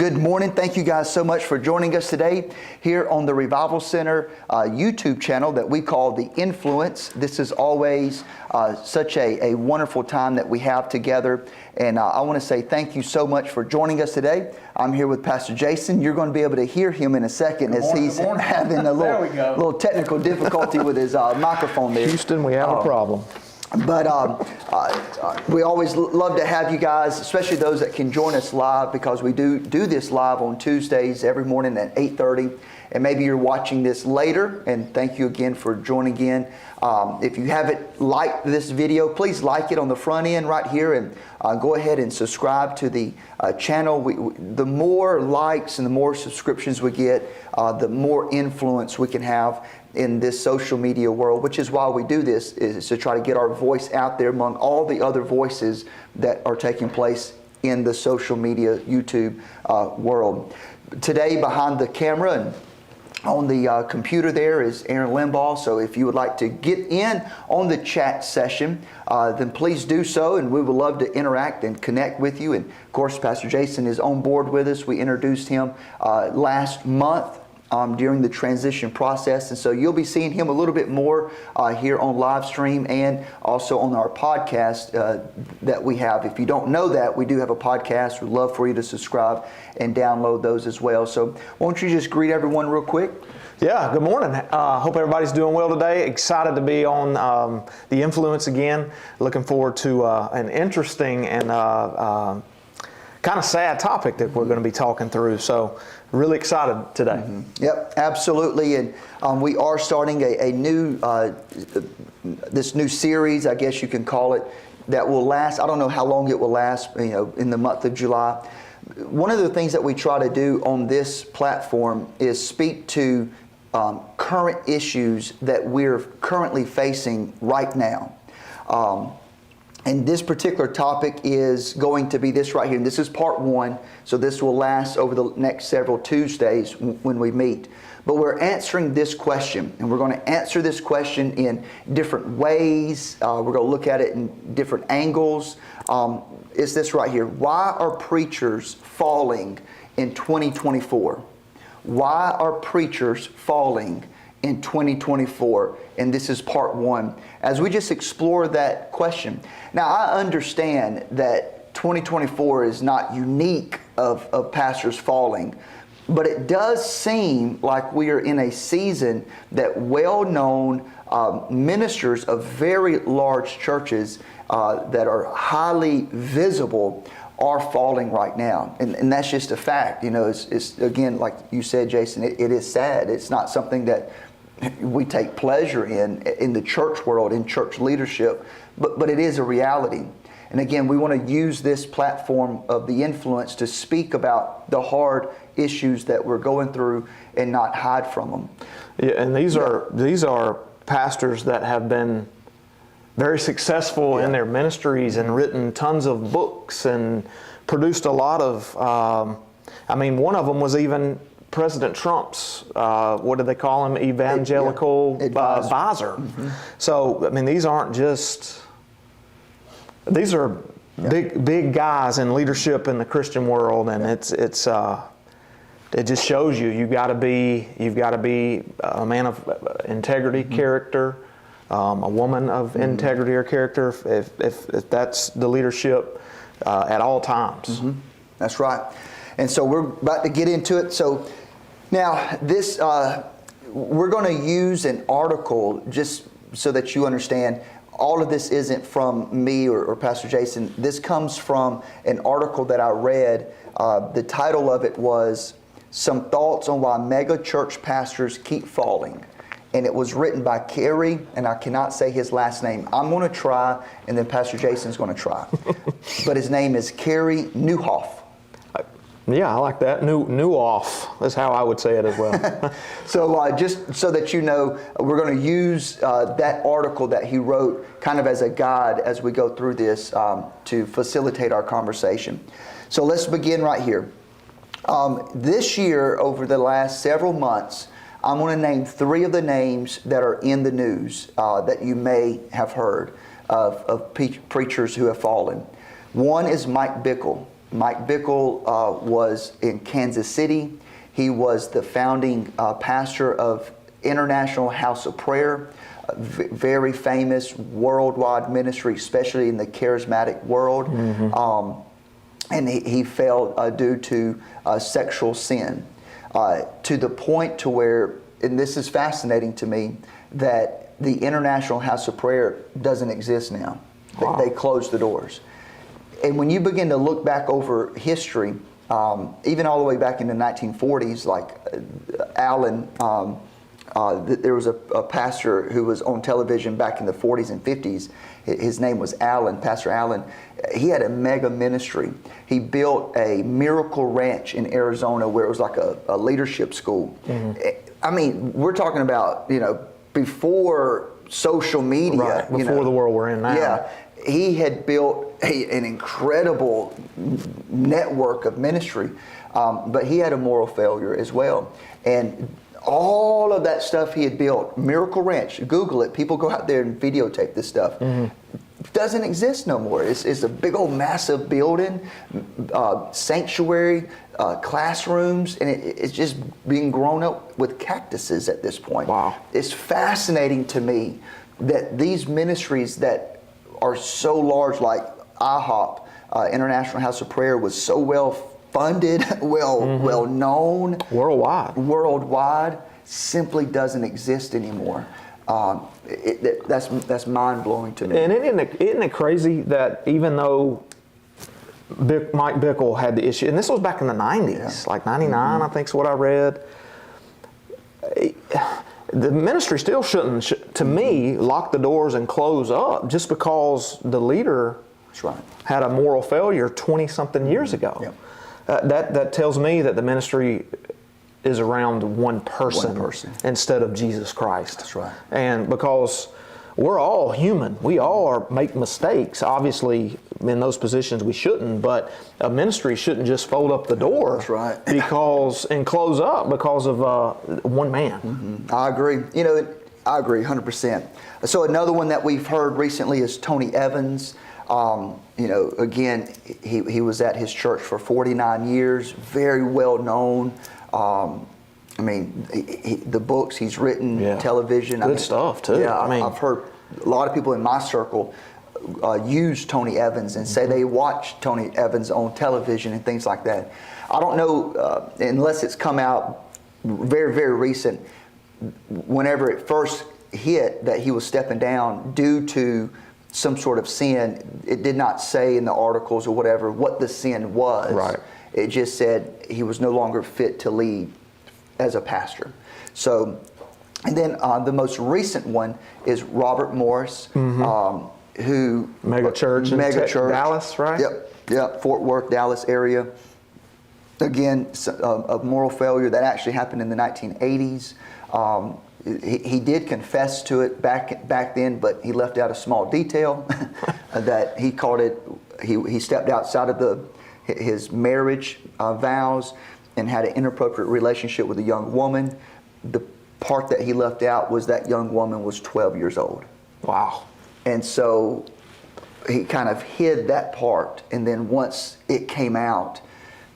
Good morning. Thank you guys so much for joining us today here on the Revival Center YouTube channel that we call The Influence. This is always such a wonderful time that we have together. And I want to say thank you so much for joining us today. I'm here with Pastor Jason. You're going to be able to hear him in a second as he's having a little technical difficulty with his microphone there. Houston, we have a problem. But we always love to have you guys, especially those that can join us live, because we do this live on Tuesdays every morning at 8:30. And maybe you're watching this later, and thank you again for joining in. If you haven't liked this video, please like it on the front end right here, and go ahead and subscribe to the channel. The more likes and the more subscriptions we get, the more influence we can have in this social media world, which is why we do this, is to try to get our voice out there among all the other voices that are taking place in the social media YouTube world. Today behind the camera and on the computer there is Aaron Limbaugh. So if you would like to get in on the chat session, then please do so, and we would love to interact and connect with you. And of course, Pastor Jason is on board with us. We introduced him last month during the transition process, and so you'll be seeing him a little bit more here on live stream and also on our podcast that we have. If you don't know that, we do have a podcast. We'd love for you to subscribe and download those as well. So won't you just greet everyone real quick? Yeah, good morning. Hope everybody's doing well today. Excited to be on The Influence again. Looking forward to an interesting and kind of sad topic that we're going to be talking through. So really excited today. Mm-hmm. Yep, absolutely. And we are starting a new, this new series, I guess you can call it, that will last. I don't know how long it will last, in the month of July. One of the things that we try to do on this platform is speak to current issues that we're currently facing right now. And this particular topic is going to be this right here. And this is part one. So this will last over the next several Tuesdays when we meet. But we're answering this question. And we're going to answer this question in different ways. We're going to look at it in different angles. It's this right here. Why are preachers falling in 2024? Why are preachers falling in 2024? And this is part one, as we just explore that question. Now, I understand that 2024 is not unique of pastors falling, but it does seem like we are in a season that well-known ministers of very large churches that are highly visible are falling right now. And that's just a fact. It's again, like you said, Jason, it is sad. It's not something that we take pleasure in the church world, in church leadership, but it is a reality. And again, we want to use this platform of The Influence to speak about the hard issues that we're going through and not hide from them. Yeah, and these are pastors that have been very successful in their ministries and written tons of books and produced a lot of, one of them was even President Trump's, what do they call him, evangelical advisor. Mm-hmm. So, these aren't just, these are big guys in leadership in the Christian world, and it just shows you've got to be a man of integrity, mm-hmm. character, a woman of mm-hmm. integrity or character, if that's the leadership at all times. Mm-hmm. That's right. And so we're about to get into it. So now this, we're going to use an article just so that you understand. All of this isn't from me or Pastor Jason. This comes from an article that I read. The title of it was Some Thoughts on Why Mega Church Pastors Keep Falling. And it was written by Kerry, and I cannot say his last name. I'm going to try, and then Pastor Jason's going to try. But his name is Kerry Newhoff. Yeah, I like that. Newhoff. That's how I would say it as well. So just so that you know, we're going to use that article that he wrote kind of as a guide as we go through this to facilitate our conversation. So let's begin right here. This year, over the last several months, I'm going to name 3 of the names that are in the news that you may have heard of preachers who have fallen. One is Mike Bickle. Mike Bickle was in Kansas City. He was the founding pastor of International House of Prayer, a very famous worldwide ministry, especially in the charismatic world. And he fell due to sexual sin, to the point to where, and this is fascinating to me, that the International House of Prayer doesn't exist now. Wow. They closed the doors. And when you begin to look back over history, even all the way back in the 1940s, like Allen, there was a pastor who was on television back in the 40s and 50s. His name was Allen, Pastor Allen. He had a mega ministry. He built a miracle ranch in Arizona where it was like a leadership school. I mean, we're talking about, before social media. Right, before the world we're in now. Yeah. He had built an incredible network of ministry, but he had a moral failure as well. And all of that stuff he had built, Miracle Ranch, Google it, people go out there and videotape this stuff, doesn't exist no more. It's a big old massive building, sanctuary, classrooms, and it's just being grown up with cactuses at this point. Wow. It's fascinating to me that these ministries that are so large, like IHOP, International House of Prayer, was so well funded, well known, worldwide, simply doesn't exist anymore. That's mind blowing to me. And isn't it crazy that even though Mike Bickle had the issue, and this was back in the 90s, like 99, I think is what I read. The ministry still shouldn't, to me, lock the doors and close up just because the leader had a moral failure 20-something years ago. That tells me that the ministry is around one person instead of Jesus Christ. That's right. And because we're all human, we all make mistakes. Obviously, in those positions we shouldn't, but a ministry shouldn't just fold up the door. That's right. and close up because of one man. I agree. I agree 100%. So another one that we've heard recently is Tony Evans. Again, he was at his church for 49 years, very well known. The books he's written, television. Good stuff, too. Yeah, I've heard a lot of people in my circle use Tony Evans and say they watch Tony Evans on television and things like that. I don't know, unless it's come out very, very recent, whenever it first hit that he was stepping down due to some sort of sin. It did not say in the articles or whatever what the sin was. Right. It just said he was no longer fit to lead as a pastor. So, and then the most recent one is Robert Morris, who mega church in Dallas, right? Yep, Fort Worth, Dallas area. Again, a moral failure that actually happened in the 1980s. He did confess to it back then, but he left out a small detail that he called it. He stepped outside of his marriage vows and had an inappropriate relationship with a young woman. The part that he left out was that young woman was 12 years old. Wow. And so he kind of hid that part, and then once it came out,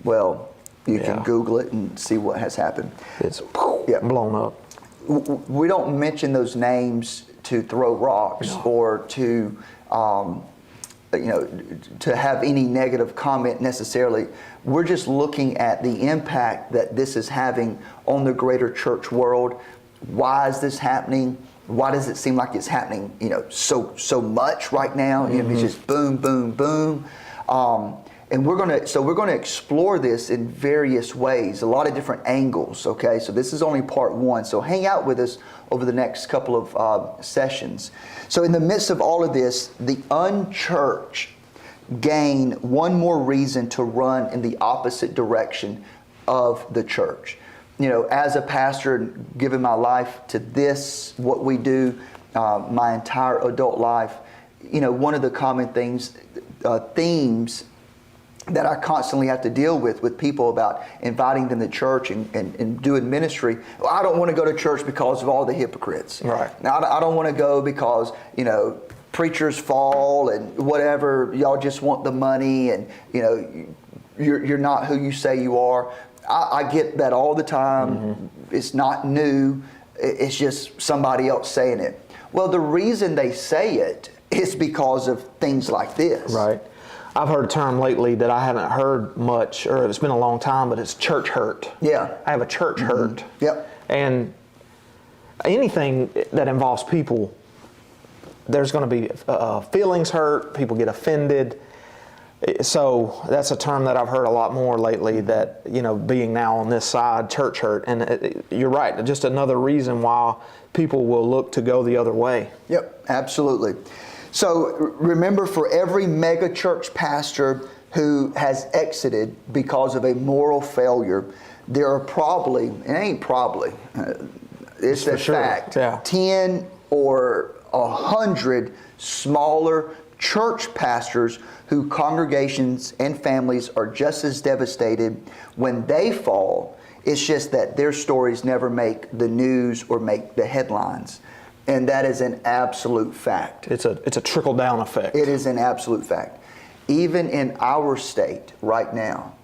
well, you can Google it and see what has happened. It's blown up. We don't mention those names to throw rocks or to to have any negative comment necessarily. We're just looking at the impact that this is having on the greater church world. Why is this happening? Why does it seem like it's happening, so much right now? It's just boom, boom, boom. And we're gonna explore this in various ways, a lot of different angles. Okay, so this is only part one. So hang out with us over the next couple of sessions. So in the midst of all of this, the unchurched gain one more reason to run in the opposite direction of the church. As a pastor, giving my life to this, what we do, my entire adult life, one of the common themes that I constantly have to deal with people about inviting them to church and doing ministry. Well, I don't want to go to church because of all the hypocrites. Right. Now, I don't want to go because, preachers fall and whatever. Y'all just want the money and, you're not who you say you are. I get that all the time. It's not new. It's just somebody else saying it. Well, the reason they say it is because of things like this. Right. I've heard a term lately that I haven't heard much, or it's been a long time, but it's church hurt. Yeah. I have a church hurt. Yep. And anything that involves people, there's going to be feelings hurt, people get offended. So that's a term that I've heard a lot more lately, that, being now on this side, church hurt. And you're right, just another reason why people will look to go the other way. Yep, absolutely. So remember, for every mega church pastor who has exited because of a moral failure, there are probably, it ain't probably, it's a fact, 10 or 100 smaller church pastors whose congregations and families are just as devastated when they fall. It's just that their stories never make the news or make the headlines. And that is an absolute fact. It's a trickle-down effect. It is an absolute fact. Even in our state right now,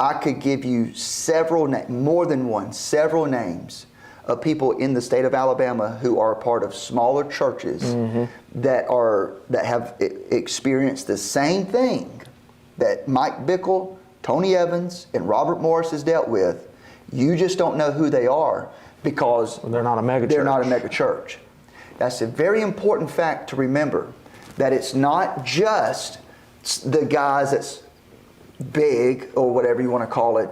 I could give you several names of people in the state of Alabama who are part of smaller churches that have experienced the same thing that Mike Bickle, Tony Evans, and Robert Morris has dealt with. You just don't know who they are because they're not a mega church. They're not a mega church. That's a very important fact to remember, that it's not just the guys that's big or whatever you want to call it,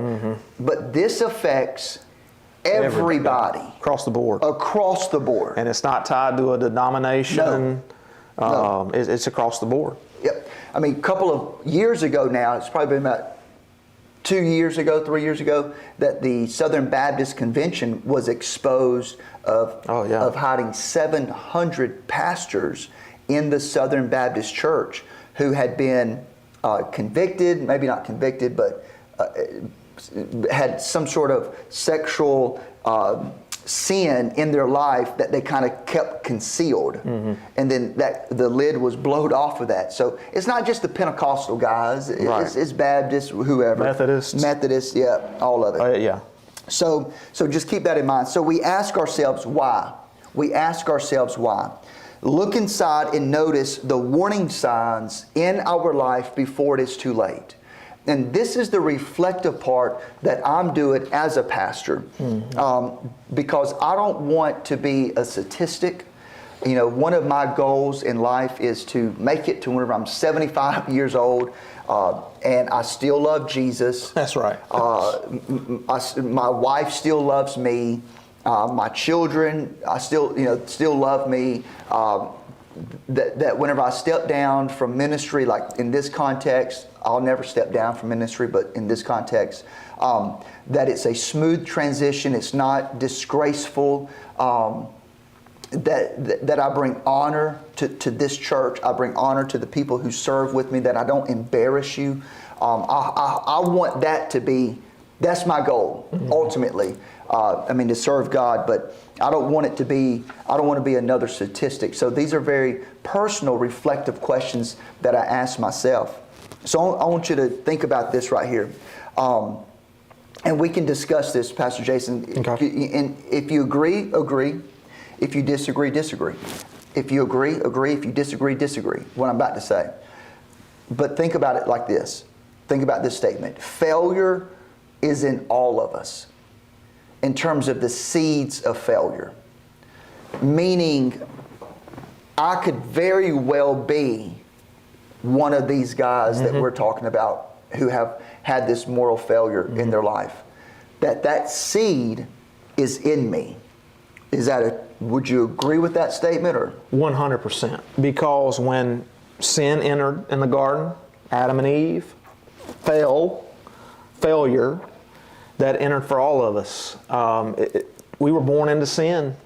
but this affects everybody. Across the board. Across the board. And it's not tied to a denomination. No. It's across the board. Yep. I mean, a couple of years ago now, it's probably been about 3 years ago, that the Southern Baptist Convention was exposed of hiding 700 pastors in the Southern Baptist Church who had been convicted, maybe not convicted, but had some sort of sexual sin in their life that they kind of kept concealed. And then the lid was blown off of that. So it's not just the Pentecostal guys, it's Baptists, whoever. Methodists, yeah, all of it. Yeah. So just keep that in mind. So we ask ourselves why. Look inside and notice the warning signs in our life before it is too late. And this is the reflective part that I'm doing as a pastor, because I don't want to be a statistic. One of my goals in life is to make it to whenever I'm 75 years old, and I still love Jesus. That's right. My wife still loves me. My children, still love me. That whenever I step down from ministry, like in this context, I'll never step down from ministry, but in this context, that it's a smooth transition. It's not disgraceful. That I bring honor to this church. I bring honor to the people who serve with me, that I don't embarrass you. I want that to be, that's my goal, ultimately. To serve God, but I don't want to be another statistic. So these are very personal, reflective questions that I ask myself. So I want you to think about this right here. And we can discuss this, Pastor Jason. Okay. And if you agree, agree. If you disagree, disagree. If you agree, agree. If you disagree, disagree. What I'm about to say. But think about it like this. Think about this statement. Failure is in all of us, in terms of the seeds of failure. Meaning, I could very well be one of these guys that we're talking about who have had this moral failure in their life. That seed is in me. Would you agree with that statement? Or 100%. Because when sin entered in the garden, Adam and Eve, failure, that entered for all of us. We were born into sin.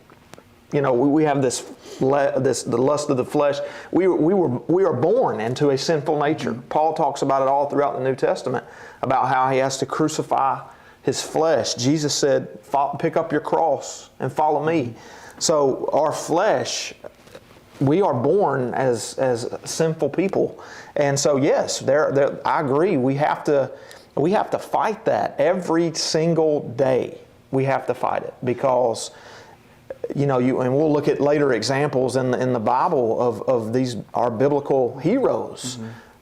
We have the lust of the flesh. We are born into a sinful nature. Paul talks about it all throughout the New Testament, about how he has to crucify his flesh. Jesus said, pick up your cross and follow me. So our flesh, we are born as sinful people. And so yes, I agree. We have to we have to fight that every single day. We have to fight it because, and we'll look at later examples in the Bible of these, our biblical heroes,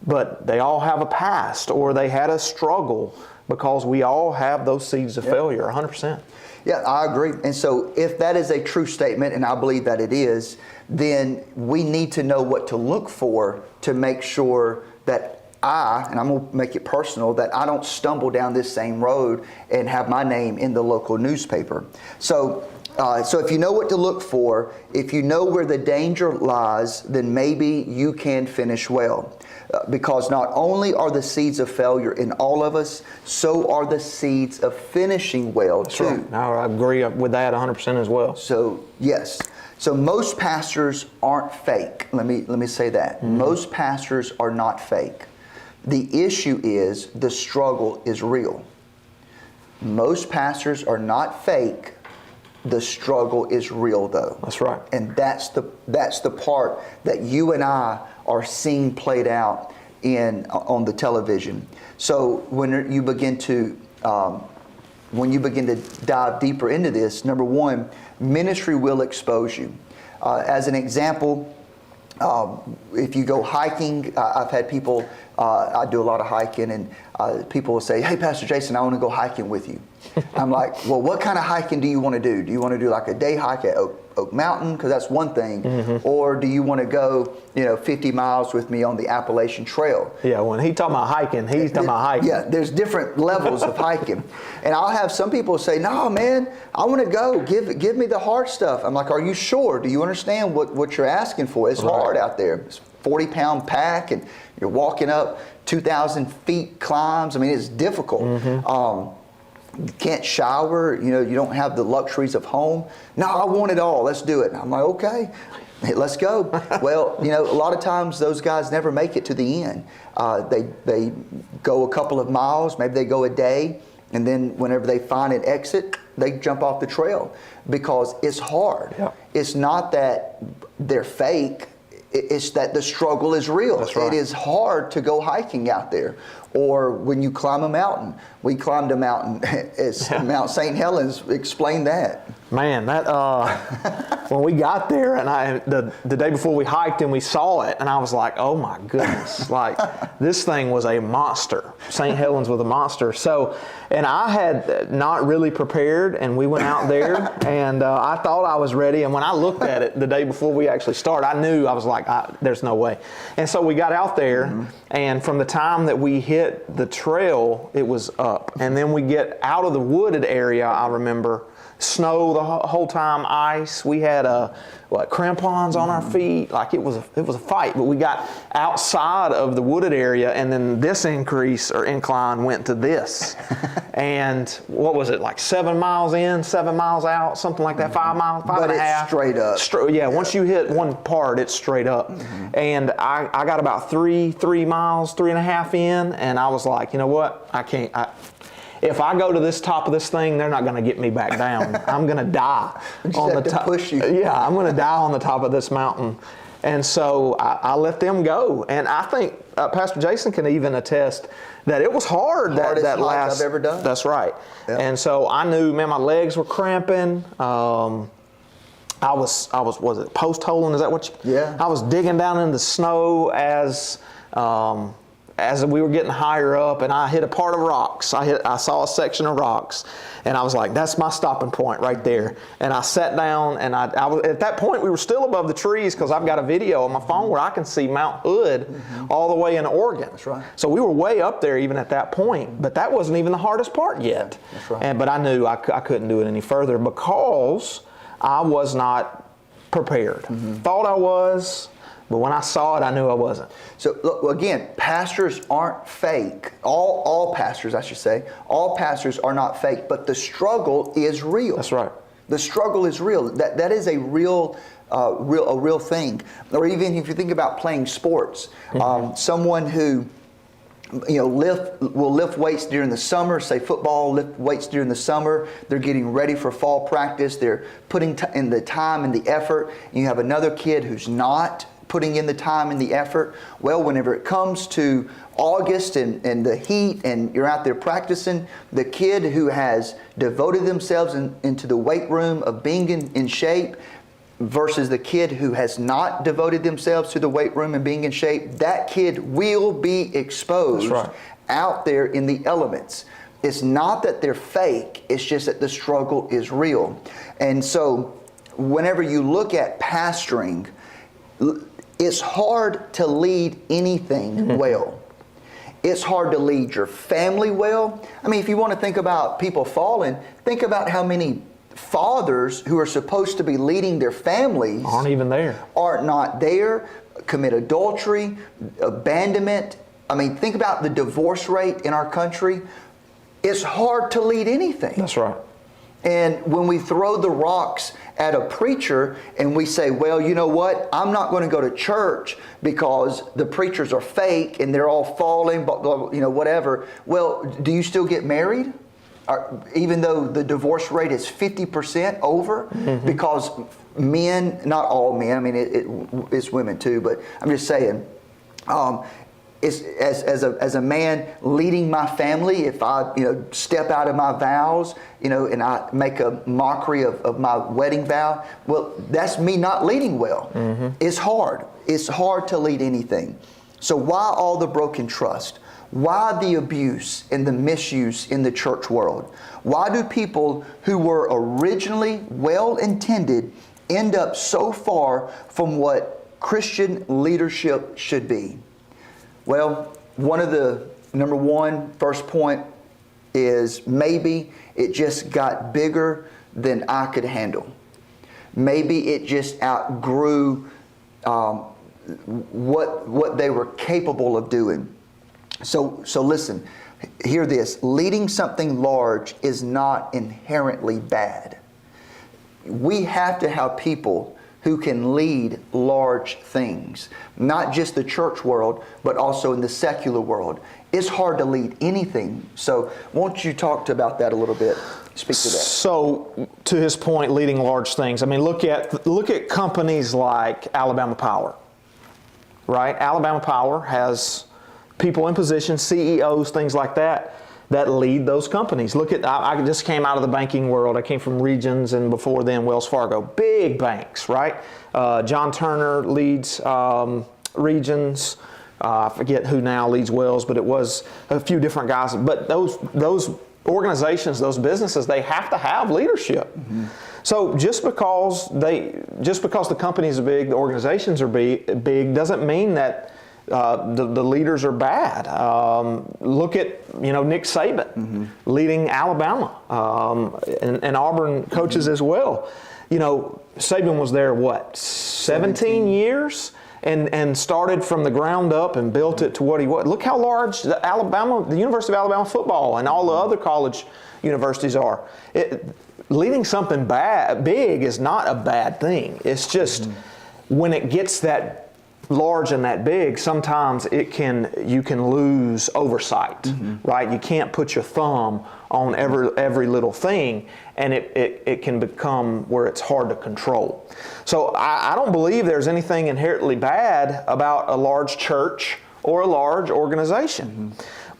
but they all have a past or they had a struggle because we all have those seeds of failure, 100%. Yeah, I agree. And so if that is a true statement, and I believe that it is, then we need to know what to look for to make sure that and I'm going to make it personal, that I don't stumble down this same road and have my name in the local newspaper. So if you know what to look for, if you know where the danger lies, then maybe you can finish well. Because not only are the seeds of failure in all of us, so are the seeds of finishing well too. Right. I agree with that 100% as well. So yes. So most pastors aren't fake. Let me say that. Most pastors are not fake. The issue is the struggle is real. Most pastors are not fake. The struggle is real, though. That's right. And that's the part that you and I are seeing played out on the television. So when you begin to dive deeper into this, number one, ministry will expose you. As an example, if you go hiking, I've had people, I do a lot of hiking, and people will say, "Hey, Pastor Jason, I want to go hiking with you." I'm like, "Well, what kind of hiking do you want to do? Do you want to do like a day hike at Oak Mountain? Because that's one thing. Or do you want to go, 50 miles with me on the Appalachian Trail?" Yeah, when he's talking about hiking, he's talking about hiking. Yeah, there's different levels of hiking. And I'll have some people say, "No, man, I want to go. Give me the hard stuff." I'm like, "Are you sure? Do you understand what you're asking for? It's hard out there. It's 40-pound pack, and you're walking up 2,000 feet climbs. I mean, it's difficult. You can't shower. You don't have the luxuries of home." "No, I want it all. Let's do it." And I'm like, "Okay, let's go." Well, a lot of times those guys never make it to the end. They go a couple of miles, maybe they go a day, and then whenever they find an exit, they jump off the trail because it's hard. Yeah. It's not that they're fake. It's that the struggle is real. That's right. It is hard to go hiking out there. Or when you climb a mountain. We climbed a mountain. It's Mount St. Helens. Explain that. Man, that when we got there, and the day before we hiked and we saw it, and I was like, "Oh my goodness!" Like this thing was a monster. St. Helens was a monster. So, and I had not really prepared, and we went out there, and I thought I was ready. And when I looked at it the day before we actually started, I knew I was like, "There's no way." And so we got out there, and from the time that we hit the trail, it was up, and then we get out of the wooded area. I remember. Snow the whole time, ice. We had crampons on our feet. Like it was a fight. But we got outside of the wooded area, and then this increase or incline went to this. And what was it, like 7 miles in, 7 miles out, something like that, 5 miles, five and a half. Straight up. Yeah, once you hit one part, it's straight up. And I got about 3 miles, 3.5 in, and I was like, you know what? I can't. If I go to this top of this thing, they're not going to get me back down. I'm going to die on the top. Push you. Yeah, I'm going to die on the top of this mountain. And so I let them go. And I think Pastor Jason can even attest that it was hard. That last I've ever done. That's right. Yeah. And so I knew, man, my legs were cramping. I was it post holing? Is that what you? Yeah. I was digging down in the snow as we were getting higher up, and I hit a part of rocks. I saw a section of rocks, and I was like, "That's my stopping point right there." And I sat down, and I was, at that point we were still above the trees because I've got a video on my phone where I can see Mount Hood all the way in Oregon. That's right. So we were way up there even at that point, but that wasn't even the hardest part yet. That's right. But I knew I couldn't do it any further because I was not prepared. Thought I was. But when I saw it, I knew I wasn't. So look, again, pastors aren't fake. All pastors, I should say, all pastors are not fake, but the struggle is real. That's right. The struggle is real. That is a real thing. Or even if you think about playing sports, someone who will lift weights during the summer, say football, lift weights during the summer. They're getting ready for fall practice. They're putting in the time and the effort. And you have another kid who's not putting in the time and the effort. Well, whenever it comes to August and the heat and you're out there practicing, the kid who has devoted themselves into the weight room of being in shape versus the kid who has not devoted themselves to the weight room and being in shape, that kid will be exposed out there in the elements. It's not that they're fake, it's just that the struggle is real. And so whenever you look at pastoring, it's hard to lead anything well. It's hard to lead your family well. I mean, if you want to think about people falling, think about how many fathers who are supposed to be leading their families aren't not there, commit adultery, abandonment. I mean, think about the divorce rate in our country. It's hard to lead anything. That's right. And when we throw the rocks at a preacher and we say, well, you know what, I'm not going to go to church because the preachers are fake and they're all falling, you know, whatever. Well, do you still get married? Even though the divorce rate is 50% over? Because men, not all men, I mean, it's women too, but I'm just saying, it's, as a man leading my family, if I step out of my vows, and I make a mockery of my wedding vow, well, that's me not leading well. It's hard. It's hard to lead anything. So why all the broken trust? Why the abuse and the misuse in the church world? Why do people who were originally well-intended end up so far from what Christian leadership should be? Well, one of the number one first point is maybe it just got bigger than I could handle. Maybe it just outgrew what they were capable of doing. So listen, hear this. Leading something large is not inherently bad. We have to have people who can lead large things, not just the church world, but also in the secular world. It's hard to lead anything. So won't you talk about that a little bit? Speak to that. So to his point, leading large things. I mean, look at companies like Alabama Power, right? Alabama Power has people in positions, CEOs, things like that lead those companies. Look at, I just came out of the banking world. I came from Regions and before then Wells Fargo. Big banks, right? John Turner leads Regions. I forget who now leads Wells, but it was a few different guys. But those organizations, those businesses, they have to have leadership. So just because the companies are big, the organizations are big doesn't mean that the leaders are bad. Look at Nick Saban leading Alabama and Auburn coaches as well. Saban was there 17 years and started from the ground up and built it to what he was. Look how large the University of Alabama football and all the other college universities are. Leading something big is not a bad thing. It's just when it gets that large and that big, sometimes you can lose oversight, right? You can't put your thumb on every little thing, and it can become where it's hard to control. So I don't believe there's anything inherently bad about a large church or a large organization.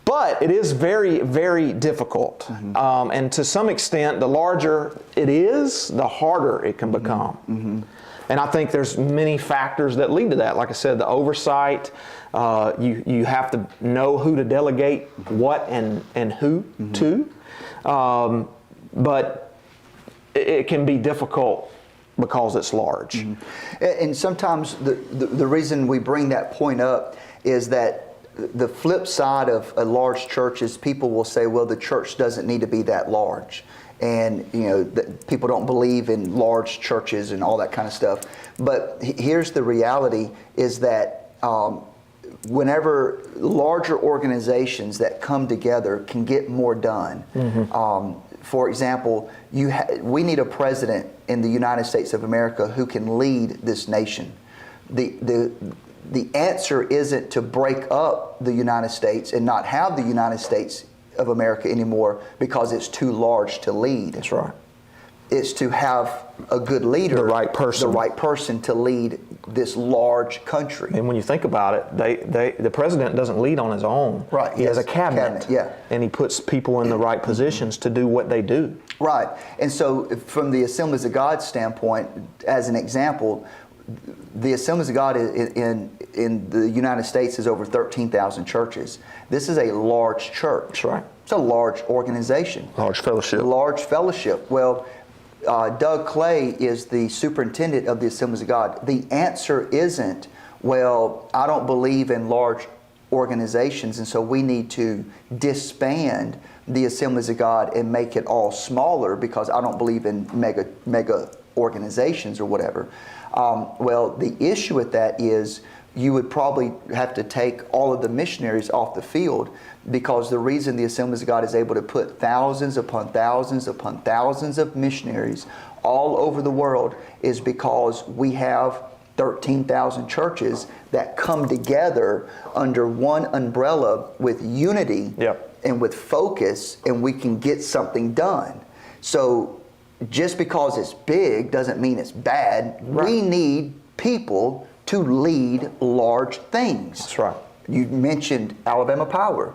But it is very, very difficult. And to some extent, the larger it is, the harder it can become. And I think there's many factors that lead to that. Like I said, the oversight, you have to know who to delegate what and who to. But it can be difficult because it's large. And sometimes the reason we bring that point up is that the flip side of a large church is people will say, well, the church doesn't need to be that large. And people don't believe in large churches and all that kind of stuff. But here's the reality is that whenever larger organizations that come together can get more done. For example, we need a president in the United States of America who can lead this nation. The answer isn't to break up the United States and not have the United States of America anymore because it's too large to lead. That's right. is to have a good leader, The right person to lead this large country. And when you think about it, the president doesn't lead on his own. Right. He has a cabinet. Yeah. And he puts people in the right positions to do what they do. Right. And so from the Assemblies of God standpoint, as an example, the Assemblies of God in the United States is over 13,000 churches. This is a large church. That's right. It's a large organization. Large fellowship. Large fellowship. Well, Doug Clay is the superintendent of the Assemblies of God. The answer isn't, well, I don't believe in large organizations, and so we need to disband the Assemblies of God and make it all smaller because I don't believe in mega organizations or whatever. Well, the issue with that is you would probably have to take all of the missionaries off the field, because the reason the Assemblies of God is able to put thousands upon thousands upon thousands of missionaries all over the world is because we have 13,000 churches that come together under one umbrella with unity and with focus, and we can get something done. So just because it's big doesn't mean it's bad. Right. We need people to lead large things. That's right. You mentioned Alabama Power.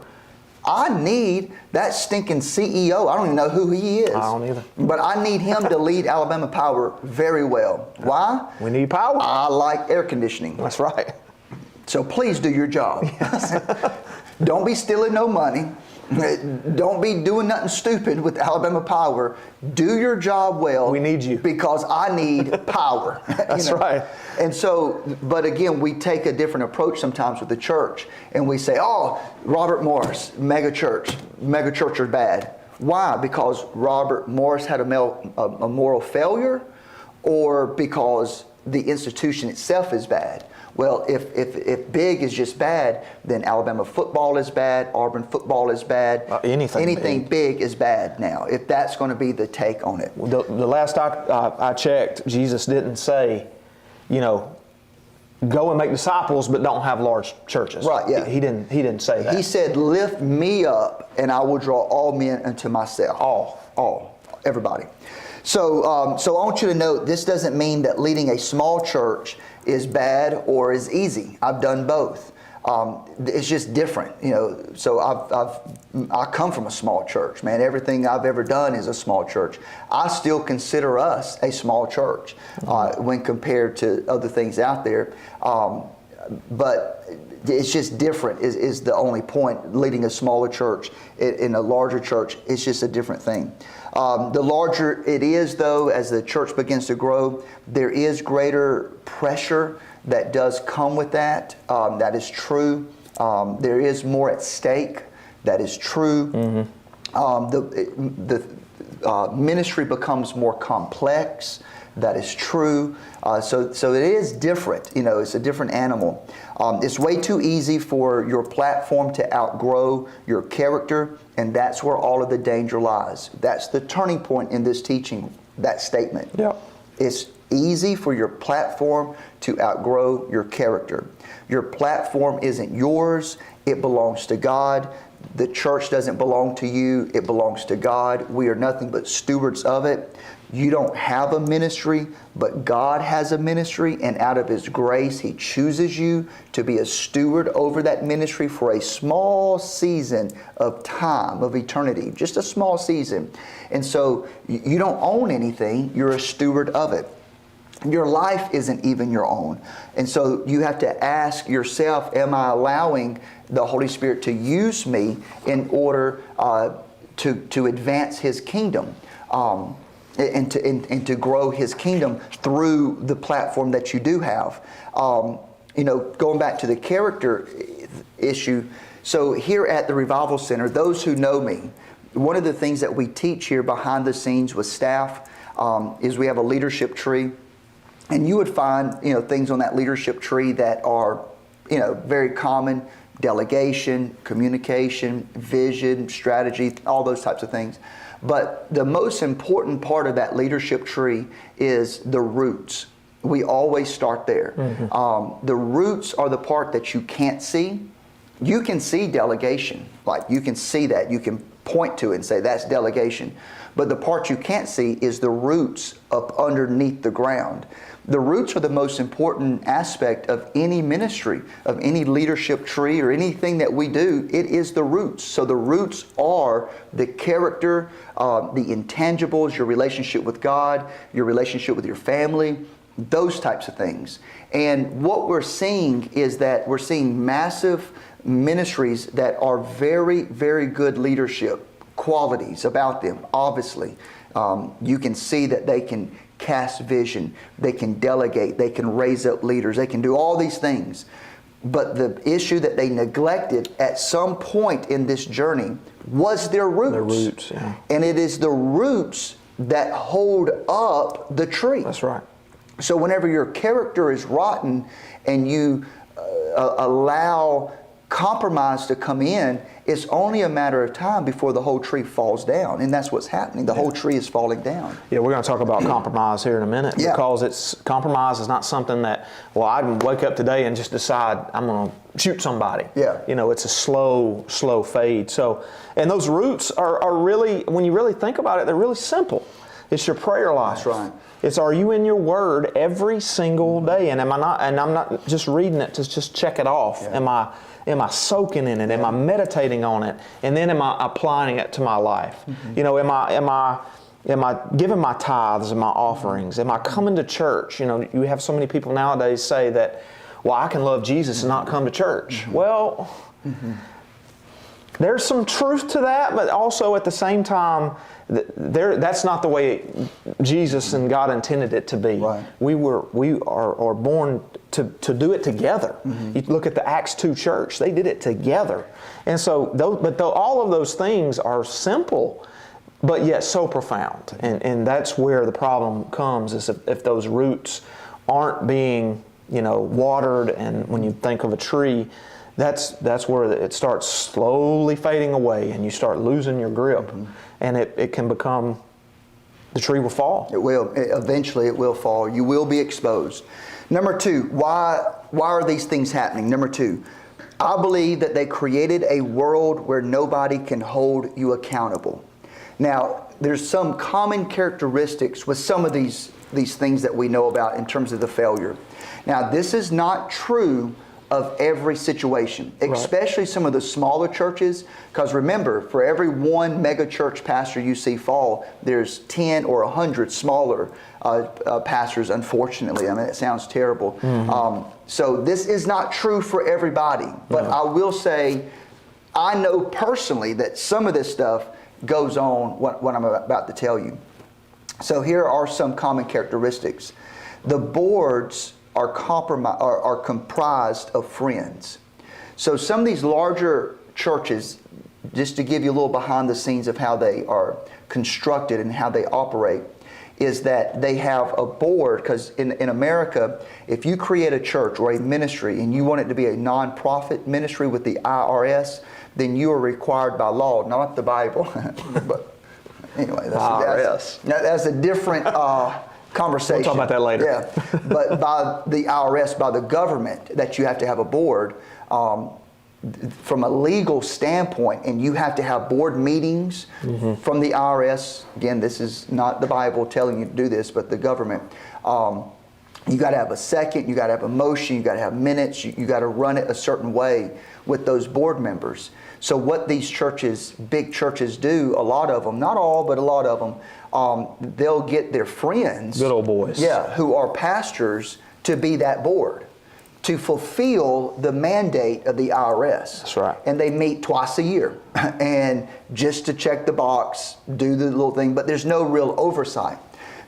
I need that stinking CEO. I don't even know who he is. I don't either. But I need him to lead Alabama Power very well. Why? We need power. I like air conditioning. That's right. So please do your job. Yes. Don't be stealing no money. Don't be doing nothing stupid with Alabama Power. Do your job well. We need you. Because I need power. That's right. And so, but again, we take a different approach sometimes with the church. And we say, oh, Robert Morris, mega church are bad. Why? Because Robert Morris had a moral failure, or because the institution itself is bad? Well, if big is just bad, then Alabama football is bad, Auburn football is bad. Anything big is bad now, if that's going to be the take on it. The last I checked, Jesus didn't say, go and make disciples, but don't have large churches. Right, yeah. He didn't say that. He said, lift me up, and I will draw all men unto myself. All, everybody. So I want you to know, this doesn't mean that leading a small church is bad or is easy. I've done both. It's just different, So I come from a small church, man. Everything I've ever done is a small church. I still consider us a small church when compared to other things out there. But it's just different is the only point. Leading a smaller church in a larger church, it's just a different thing. The larger it is, though, as the church begins to grow, there is greater pressure that does come with that. That is true. There is more at stake. That is true. Mm-hmm. The ministry becomes more complex. That is true. So it is different. It's a different animal. It's way too easy for your platform to outgrow your character, and that's where all of the danger lies. That's the turning point in this teaching, that statement. Yeah. It's easy for your platform to outgrow your character. Your platform isn't yours. It belongs to God. The church doesn't belong to you. It belongs to God. We are nothing but stewards of it. You don't have a ministry, but God has a ministry, and out of His grace, He chooses you to be a steward over that ministry for a small season of time, of eternity, just a small season. And so you don't own anything, you're a steward of it. Your life isn't even your own. And so you have to ask yourself, am I allowing the Holy Spirit to use me in order to advance His kingdom? And to grow His kingdom through the platform that you do have. Going back to the character issue, so here at the Revival Center, those who know me, one of the things that we teach here behind the scenes with staff is we have a leadership tree. And you would find, things on that leadership tree that are, very common: delegation, communication, vision, strategy, all those types of things. But the most important part of that leadership tree is the roots. We always start there. Mm-hmm. The roots are the part that you can't see. You can see delegation. Like, you can see that. You can point to it and say, that's delegation. But the part you can't see is the roots up underneath the ground. The roots are the most important aspect of any ministry, of any leadership tree or anything that we do. It is the roots. So the roots are the character, the intangibles, your relationship with God, your relationship with your family, those types of things. And what we're seeing is that we're seeing massive ministries that are very, very good leadership qualities about them, obviously. You can see that they can cast vision, they can delegate, they can raise up leaders, they can do all these things. But the issue that they neglected at some point in this journey was their roots. Their roots, yeah. And it is the roots that hold up the tree. That's right. So whenever your character is rotten and you allow compromise to come in, it's only a matter of time before the whole tree falls down. And that's what's happening. The whole tree is falling down. Yeah, we're going to talk about compromise here in a minute, because compromise is not something that, well, I can wake up today and just decide I'm going to shoot somebody. Yeah. You know, it's a slow fade. So, and those roots are really, when you really think about it, they're really simple. It's your prayer life. That's right. It's, are you in your word every single day? And am I not? And I'm not just reading it to just check it off. Yeah. Am I soaking in it? Am I meditating on it? And then am I applying it to my life? Mm-hmm. You know, am I giving my tithes and my offerings? Am I coming to church? You know, you have so many people nowadays say that, well, I can love Jesus and not come to church. Mm-hmm. Well, there's some truth to that, but also at the same time, that's not the way Jesus and God intended it to be. Right. We are born to do it together. Mm-hmm. You look at the Acts 2 church; they did it together, and so all of those things are simple, but yet so profound. And that's where the problem comes: is if those roots aren't being, you know, watered, and when you think of a tree, that's where it starts slowly fading away, and you start losing your grip. Mm-hmm. And it can become, the tree will fall. It will. Eventually it will fall. You will be exposed. Number two, why are these things happening? Number two, I believe that they created a world where nobody can hold you accountable. Now, there's some common characteristics with some of these things that we know about in terms of the failure. Now, this is not true of every situation, especially some of the smaller churches, because remember, for every one mega church pastor you see fall, there's 10 or 100 smaller pastors, unfortunately. I mean, it sounds terrible. Mm-hmm. So this is not true for everybody, but I will say, I know personally that some of this stuff goes on, what I'm about to tell you. So here are some common characteristics. The boards are comprised of friends. So some of these larger churches, just to give you a little behind the scenes of how they are constructed and how they operate, is that they have a board, because in America, if you create a church or a ministry and you want it to be a non-profit ministry with the IRS, then you are required by law, not the Bible, but anyway, that's a different conversation. We'll talk about that later. Yeah, but by the IRS, by the government, that you have to have a board from a legal standpoint, and you have to have board meetings from the IRS. Again, this is not the Bible telling you to do this, but the government. You got to have a second, you got to have a motion, you got to have minutes, you got to run it a certain way with those board members. So what these churches, big churches do, a lot of them, not all, but a lot of them, they'll get their friends, good old boys, who are pastors, to be that board, to fulfill the mandate of the IRS. That's right. And they meet twice a year, and just to check the box, do the little thing, but there's no real oversight.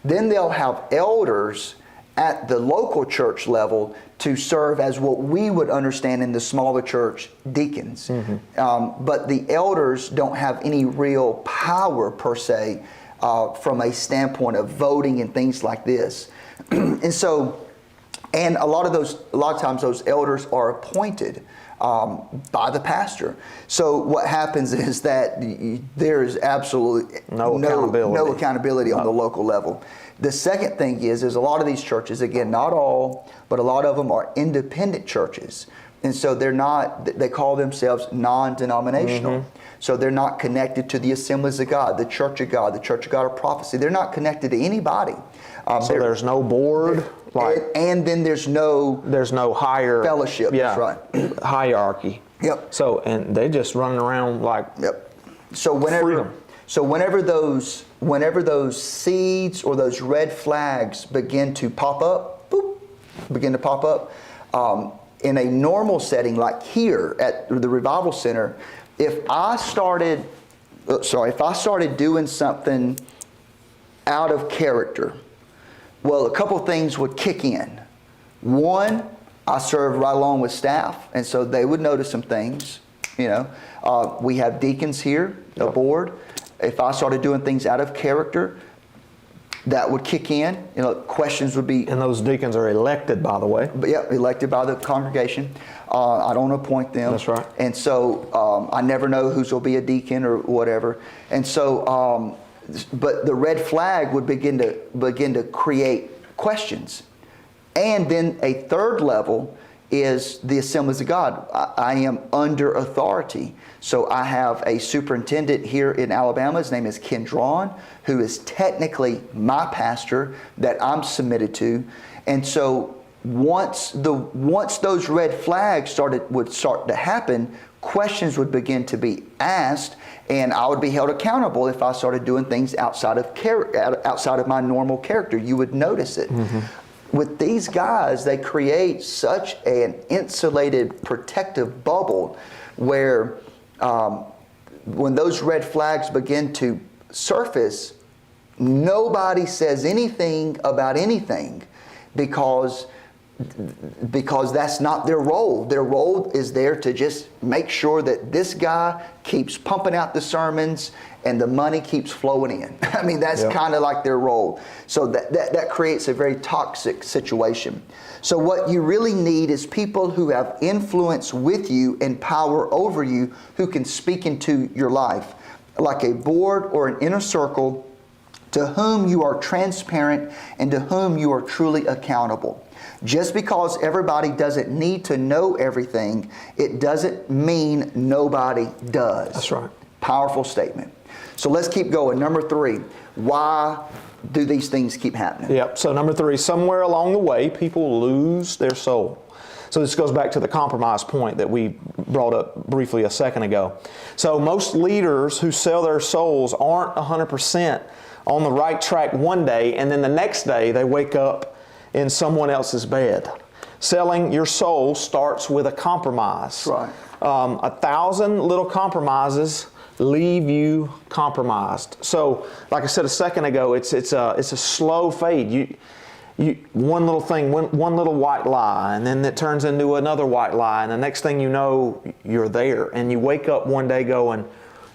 Then they'll have elders at the local church level to serve as what we would understand in the smaller church, deacons. But the elders don't have any real power per se from a standpoint of voting and things like this. And a lot of times those elders are appointed by the pastor. So what happens is that there is absolutely no accountability on the local level. The second thing is a lot of these churches, again, not all, but a lot of them are independent churches. And so they call themselves non-denominational. So they're not connected to the Assemblies of God, the Church of God, the Church of God of Prophecy. They're not connected to anybody. So there's no board, and then there's no higher fellowship. Yeah, That's right. hierarchy. Yep. So and they just running around like So whenever those seeds or those red flags begin to pop up, in a normal setting like here at the Revival Center, if I started doing something out of character, well, a couple things would kick in. One, I serve right along with staff, and so they would notice some things. We have deacons here, a board. If I started doing things out of character, that would kick in. Questions would be. And those deacons are elected, by the way. But elected by the congregation. I don't appoint them. That's right. And so I never know who's will be a deacon or whatever. And so, but the red flag would begin to create questions. And then a third level is the Assemblies of God. I am under authority. So I have a superintendent here in Alabama. His name is Ken Drawn, who is technically my pastor that I'm submitted to. And so once those red flags would start to happen, questions would begin to be asked, and I would be held accountable if I started doing things outside of my normal character. You would notice it. Mm-hmm. With these guys, they create such an insulated, protective bubble where when those red flags begin to surface, nobody says anything about anything because that's not their role. Their role is there to just make sure that this guy keeps pumping out the sermons and the money keeps flowing in. I mean, that's kind of like their role. So that creates a very toxic situation. So what you really need is people who have influence with you and power over you who can speak into your life, like a board or an inner circle to whom you are transparent and to whom you are truly accountable. Just because everybody doesn't need to know everything, it doesn't mean nobody does. That's right. Powerful statement. So let's keep going. Number 3, why do these things keep happening? Yep. So number 3, somewhere along the way, people lose their soul. So this goes back to the compromise point that we brought up briefly a second ago. So most leaders who sell their souls aren't 100% on the right track one day, and then the next day they wake up in someone else's bed. Selling your soul starts with a compromise. Right. 1,000 little compromises leave you compromised. So, like I said a second ago, it's a slow fade. You one little thing, one little white lie, and then it turns into another white lie, and the next thing you know, you're there, and you wake up one day going,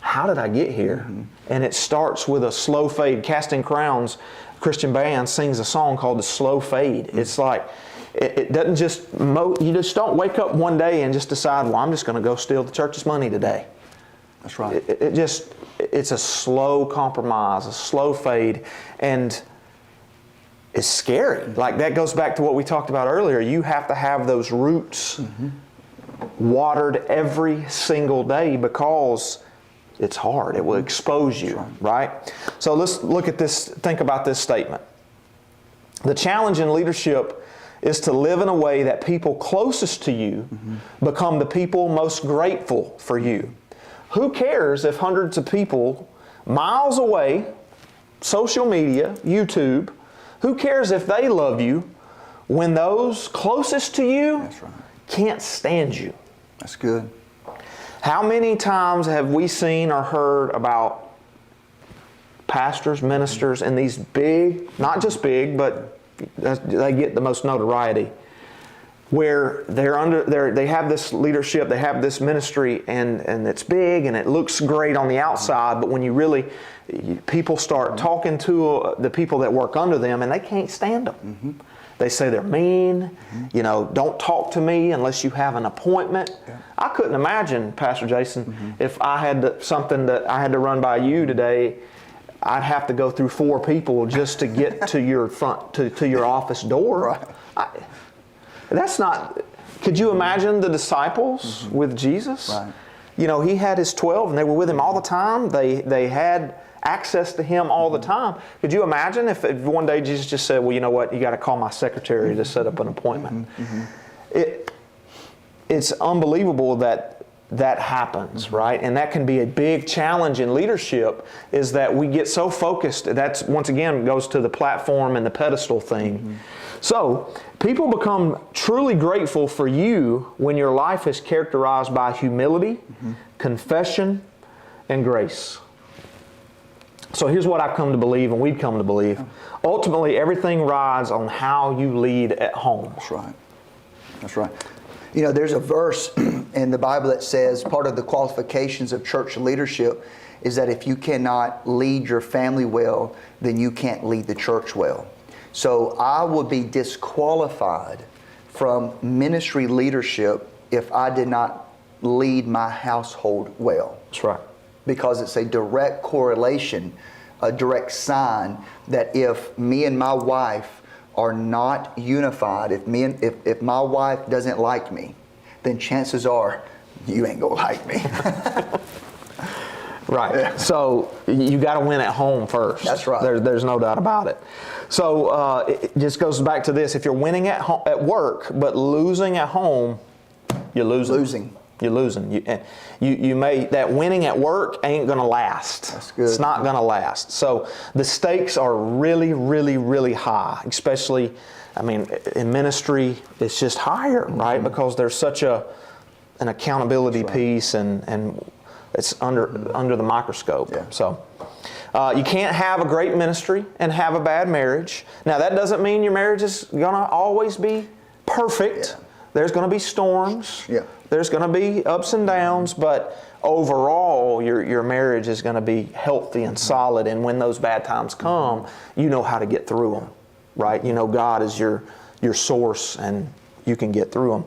"How did I get here?" Mm-hmm. And it starts with a slow fade. Casting Crowns, Christian band, sings a song called "The Slow Fade." Mm-hmm. It's like it doesn't just you just don't wake up one day and just decide, "Well, I'm just going to go steal the church's money today." That's right. It's a slow compromise, a slow fade, and it's scary. Like that goes back to what we talked about earlier. You have to have those roots watered every single day because it's hard. It will expose you, right? So let's look at this, think about this statement. The challenge in leadership is to live in a way that people closest to you become the people most grateful for you. Who cares if hundreds of people miles away, social media, YouTube, who cares if they love you when those closest to you can't stand you? That's good. How many times have we seen or heard about pastors, ministers, and these big, not just big, but they get the most notoriety, where they have this leadership, they have this ministry, and it's big and it looks great on the outside, but when people start talking to the people that work under them, and they can't stand them. Mm-hmm. They say they're mean, don't talk to me unless you have an appointment. Yeah. I couldn't imagine, Pastor Jason, if I had something that I had to run by you today, I'd have to go through 4 people just to get to your front, to your office door. Right. That's not, could you imagine the disciples with Jesus? Right. he had his 12 and they were with him all the time. They had access to him all the time. Could you imagine if one day Jesus just said, well, you know what, you got to call my secretary to set up an appointment? It's unbelievable that happens, right? And that can be a big challenge in leadership, is that we get so focused. That's, once again, goes to the platform and the pedestal thing. So people become truly grateful for you when your life is characterized by humility, confession, and grace. So here's what I've come to believe, and we've come to believe. Ultimately, everything rides on how you lead at home. That's right. That's right. There's a verse in the Bible that says part of the qualifications of church leadership is that if you cannot lead your family well, then you can't lead the church well. So I would be disqualified from ministry leadership if I did not lead my household well. That's right. Because it's a direct correlation, a direct sign that if me and my wife are not unified, if my wife doesn't like me, then chances are you ain't gonna like me. Right. So you got to win at home first. That's right. There's no doubt about it. So it just goes back to this: if you're winning at work but losing at home, you're losing. You're losing. You may, that winning at work ain't going to last. That's good. It's not going to last. So the stakes are really, really, really high, especially, in ministry, it's just higher, right? Because there's such an accountability piece and it's under the microscope. Yeah. So you can't have a great ministry and have a bad marriage. Now, that doesn't mean your marriage is going to always be perfect. Yeah. There's going to be storms. Yeah. There's going to be ups and downs, but overall, your marriage is going to be healthy and solid. And when those bad times come, you know how to get through them, right? You know God is your source, and you can get through them.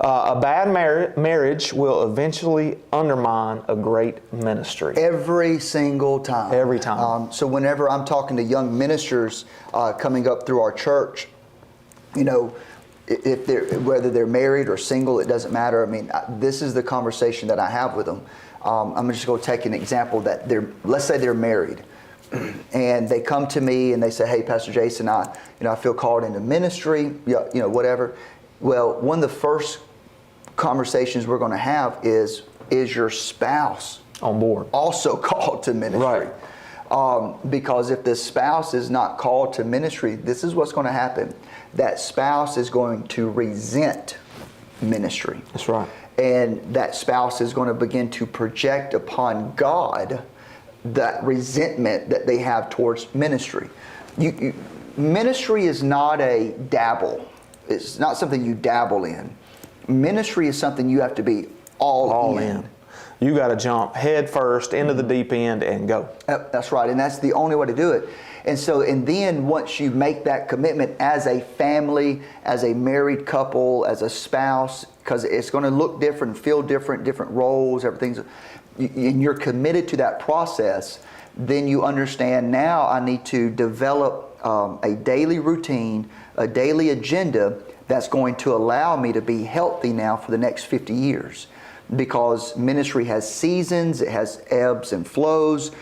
A bad marriage will eventually undermine a great ministry. Every single time. Every time. So whenever I'm talking to young ministers coming up through our church, whether they're married or single, it doesn't matter. This is the conversation that I have with them. I'm just going to take an example that let's say they're married, and they come to me and they say, "Hey, Pastor Jason, I feel called into ministry, whatever." Well, one of the first conversations we're going to have is your spouse on board also called to ministry? Right. Because if the spouse is not called to ministry, this is what's going to happen. That spouse is going to resent ministry. That's right. And that spouse is going to begin to project upon God that resentment that they have towards ministry. Ministry is not a dabble. It's not something you dabble in. Ministry is something you have to be all in. You got to jump head first into the deep end and go. That's right, and that's the only way to do it. And then once you make that commitment as a family, as a married couple, as a spouse, because it's going to look different, feel different, different roles, everything's, and you're committed to that process, then you understand, now I need to develop a daily routine, a daily agenda that's going to allow me to be healthy now for the next 50 years. Because ministry has seasons, it has ebbs and flows,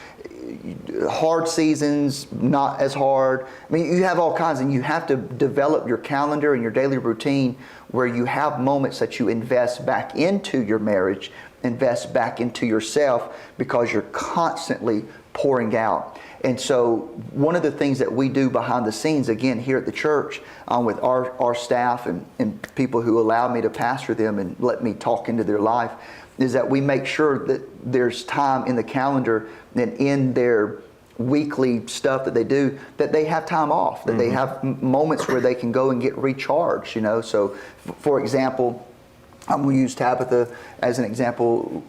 hard seasons, not as hard. You have all kinds, and you have to develop your calendar and your daily routine where you have moments that you invest back into your marriage, invest back into yourself, because you're constantly pouring out. And so one of the things that we do behind the scenes, again, here at the church, with our staff and people who allow me to pastor them and let me talk into their life, is that we make sure that there's time in the calendar and in their weekly stuff that they do, that they have time off, that they have moments where they can go and get recharged, So, for example, I'm going to use Tabitha as an example.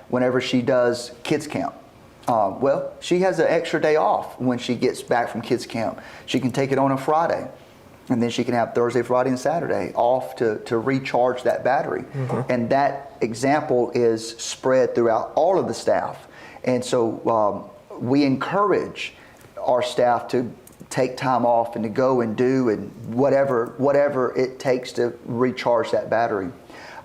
Whenever she does kids camp, well, she has an extra day off when she gets back from kids camp. She can take it on a Friday, and then she can have Thursday, Friday, and Saturday off to recharge that battery. And that example is spread throughout all of the staff. And so we encourage our staff to take time off and to go and do and whatever it takes to recharge that battery.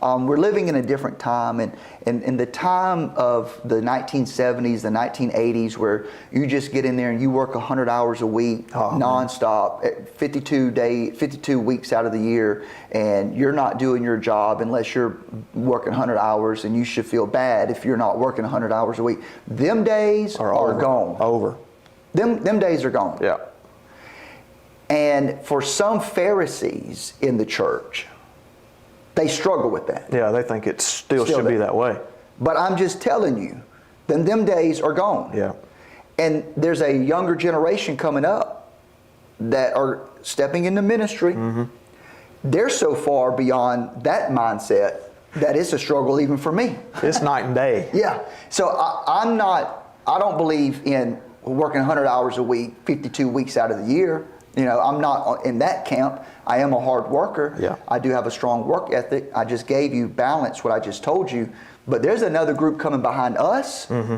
We're living in a different time, and in the time of the 1970s, the 1980s, where you just get in there and you work 100 hours a week, nonstop, 52 weeks out of the year, and you're not doing your job unless you're working 100 hours, and you should feel bad if you're not working 100 hours a week. Them days are gone. Over. Them days are gone. Yeah. And for some Pharisees in the church, they struggle with that. Yeah, they think it still should be that way. But I'm just telling you, then them days are gone. Yeah. And there's a younger generation coming up that are stepping into ministry. Mm-hmm. They're so far beyond that mindset that it's a struggle even for me. It's night and day. Yeah. So I don't believe in working 100 hours a week, 52 weeks out of the year. You know, I'm not in that camp. I am a hard worker. Yeah. I do have a strong work ethic. I just gave you balance, what I just told you. But there's another group coming behind us. Mm-hmm.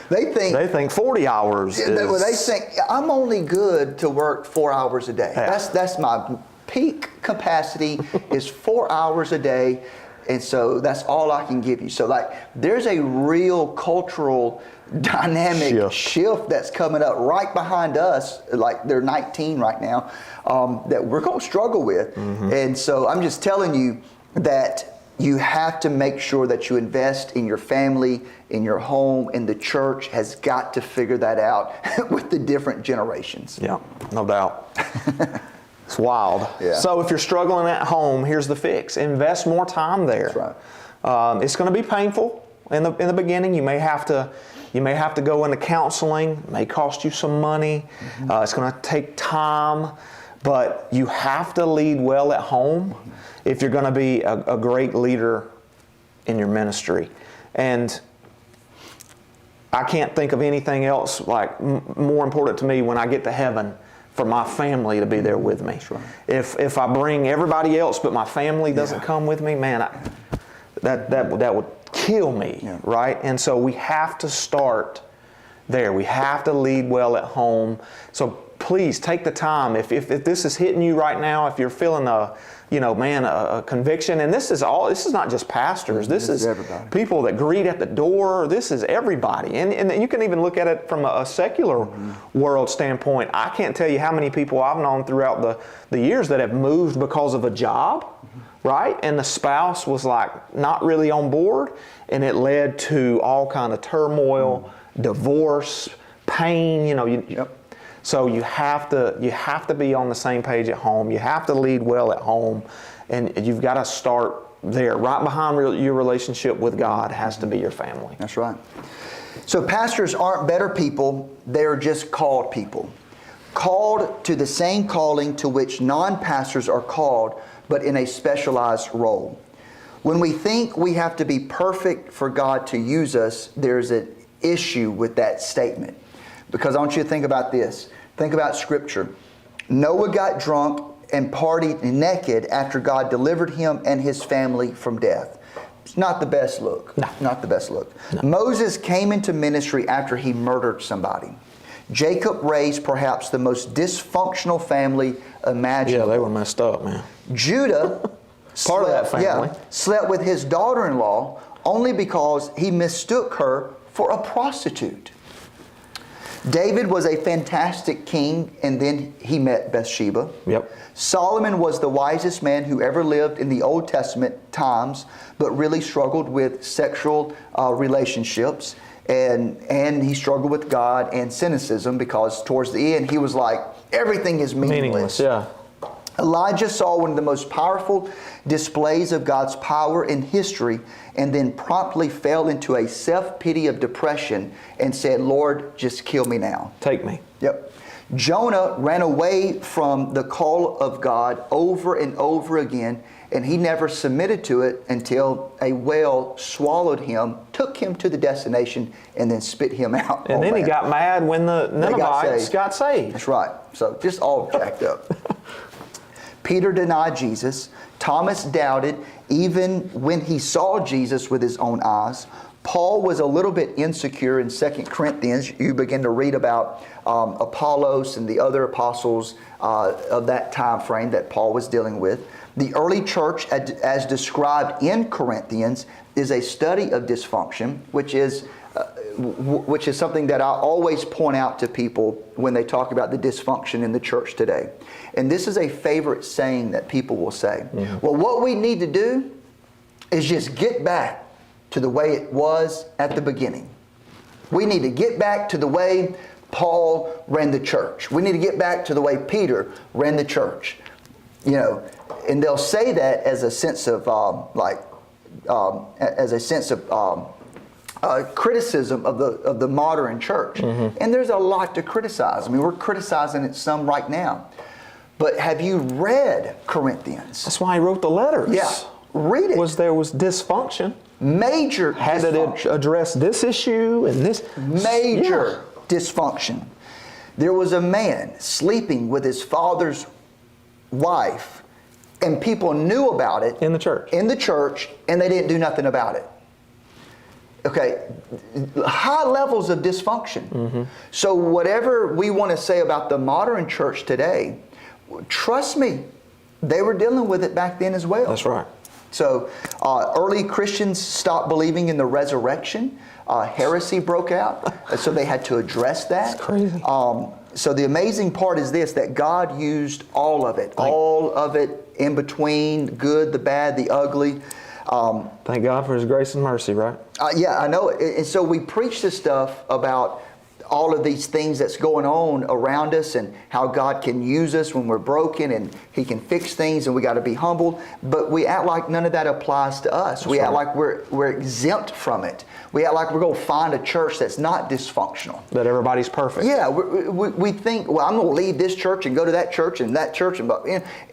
They think 40 hours is... They think, I'm only good to work 4 hours a day. Yeah. That's my peak capacity is 4 hours a day. And so that's all I can give you. So like, there's a real cultural dynamic shift that's coming up right behind us. Like they're 19 right now, that we're going to struggle with. Mm-hmm. And so I'm just telling you that you have to make sure that you invest in your family, in your home, and the church has got to figure that out with the different generations. Yeah, no doubt. It's wild. Yeah. So if you're struggling at home, here's the fix. Invest more time there. That's right. It's going to be painful in the beginning. You may have to go into counseling. It may cost you some money. Mm-hmm. It's going to take time, but you have to lead well at home if you're going to be a great leader in your ministry. And I can't think of anything else like more important to me when I get to heaven for my family to be there with me. That's right. If I bring everybody else but my family doesn't come with me, man, that would kill me, right? And so we have to start there. We have to lead well at home. So please take the time. If this is hitting you right now, if you're feeling a conviction, and this is not just pastors. This is everybody. People that greet at the door. This is everybody. And you can even look at it from a secular world standpoint. I can't tell you how many people I've known throughout the years that have moved because of a job, right? And the spouse was like not really on board, and it led to all kind of turmoil, divorce, pain, So you have to be on the same page at home. You have to lead well at home, and you've got to start there. Right behind your relationship with God has to be your family. That's right. So pastors aren't better people, they're just called people. Called to the same calling to which non-pastors are called, but in a specialized role. When we think we have to be perfect for God to use us, there's an issue with that statement. Because I want you to think about this. Think about Scripture. Noah got drunk and partied naked after God delivered him and his family from death. It's not the best look. No. Not the best look. No. Moses came into ministry after he murdered somebody. Jacob raised perhaps the most dysfunctional family imaginable. Yeah, they were messed up, man. Judah Part of that family. slept with his daughter-in-law only because he mistook her for a prostitute. David was a fantastic king, and then he met Bathsheba. Yep. Solomon was the wisest man who ever lived in the Old Testament times, but really struggled with sexual relationships, and he struggled with God and cynicism because towards the end he was like, everything is meaningless. Yeah. Elijah saw one of the most powerful displays of God's power in history, and then promptly fell into a self-pity of depression and said, Lord, just kill me now. Take me. Yep. Jonah ran away from the call of God over and over again, and he never submitted to it until a whale swallowed him, took him to the destination, and then spit him out. And then he got mad when the Ninevites got saved. That's right. So just all jacked up. Peter denied Jesus. Thomas doubted even when he saw Jesus with his own eyes. Paul was a little bit insecure in 2 Corinthians. You begin to read about Apollos and the other apostles of that time frame that Paul was dealing with. The early church, as described in Corinthians, is a study of dysfunction, which is something that I always point out to people when they talk about the dysfunction in the church today. And this is a favorite saying that people will say. Mm-hmm. Well, what we need to do is just get back to the way it was at the beginning. We need to get back to the way Paul ran the church. We need to get back to the way Peter ran the church. You know, and they'll say that as a sense of criticism of the modern church. Mm-hmm. And there's a lot to criticize. I mean, we're criticizing it some right now. But have you read Corinthians? That's why he wrote the letters. Yeah, read it. There was dysfunction. Major had dysfunction. to address this issue and this. Major dysfunction. There was a man sleeping with his father's wife, and people knew about it. In the church. In the church, and they didn't do nothing about it. Okay, high levels of dysfunction. Mm-hmm. So whatever we want to say about the modern church today, trust me, they were dealing with it back then as well. That's right. So early Christians stopped believing in the resurrection. Heresy broke out, so they had to address that. That's crazy. So the amazing part is this, that God used all of it in between, good, the bad, the ugly. Thank God for His grace and mercy, right? Yeah, I know. And so we preach this stuff about all of these things that's going on around us and how God can use us when we're broken and He can fix things and we got to be humbled. But we act like none of that applies to us. That's act like we're exempt from it. We act like we're going to find a church that's not dysfunctional. That everybody's perfect. Yeah, we think, well, I'm going to leave this church and go to that church and that church. And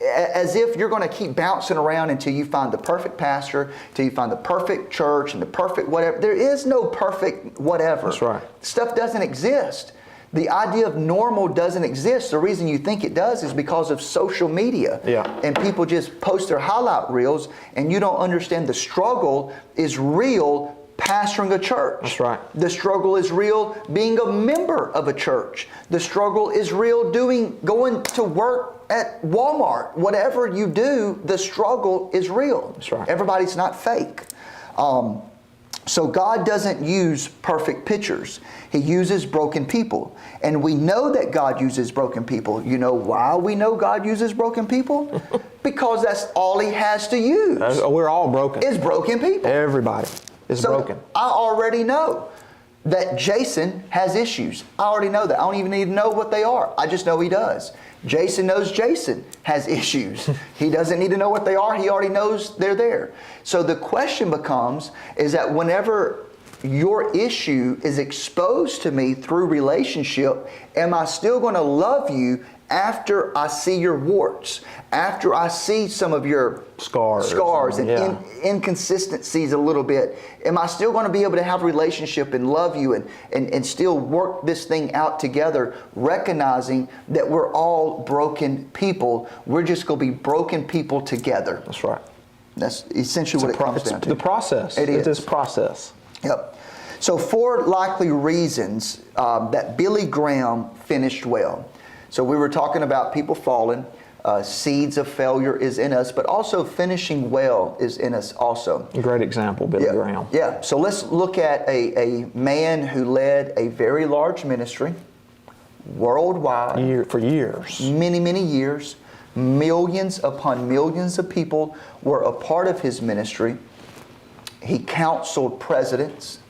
as if you're going to keep bouncing around until you find the perfect pastor, until you find the perfect church and the perfect whatever. There is no perfect whatever. That's right. Stuff doesn't exist. The idea of normal doesn't exist. The reason you think it does is because of social media. Yeah. And people just post their highlight reels and you don't understand the struggle is real pastoring a church. That's right. The struggle is real being a member of a church. The struggle is real going to work at Walmart. Whatever you do, the struggle is real. That's right. Everybody's not fake. So God doesn't use perfect pictures. He uses broken people. And we know that God uses broken people. You know why we know God uses broken people? Because that's all He has to use. We're all broken. Is broken people. Everybody is broken. I already know that Jason has issues. I already know that. I don't even need to know what they are. I just know he does. Jason knows Jason has issues. He doesn't need to know what they are. He already knows they're there. So the question becomes is that whenever your issue is exposed to me through relationship, am I still going to love you after I see your warts, after I see some of your scars and inconsistencies a little bit? Am I still going to be able to have a relationship and love you and still work this thing out together, recognizing that we're all broken people? We're just going to be broken people together. That's right. That's essentially what it comes down to. The process. It is. It's this process. Yep. So 4 likely reasons that Billy Graham finished well. So we were talking about people falling, seeds of failure is in us, but also finishing well is in us also. A great example, Billy Graham. Yeah, so let's look at a man who led a very large ministry worldwide. For years. Many, many years. Millions upon millions of people were a part of his ministry. He counseled presidents.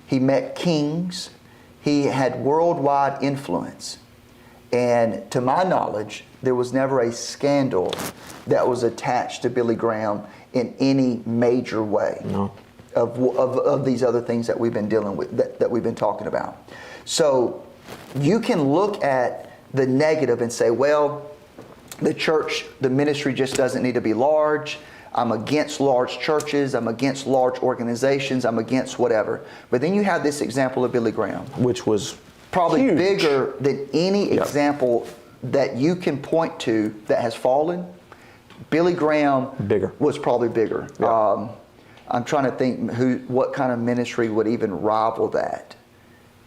He met kings. He had worldwide influence. And to my knowledge, there was never a scandal that was attached to Billy Graham in any major way. No. Of these other things that we've been dealing with, that we've been talking about. So you can look at the negative and say, well, the church, the ministry just doesn't need to be large. I'm against large churches. I'm against large organizations. I'm against whatever. But then you have this example of Billy Graham, which was probably huge. Bigger than any example that you can point to that has fallen. Billy Graham was probably bigger. I'm trying to think what kind of ministry would even rival that.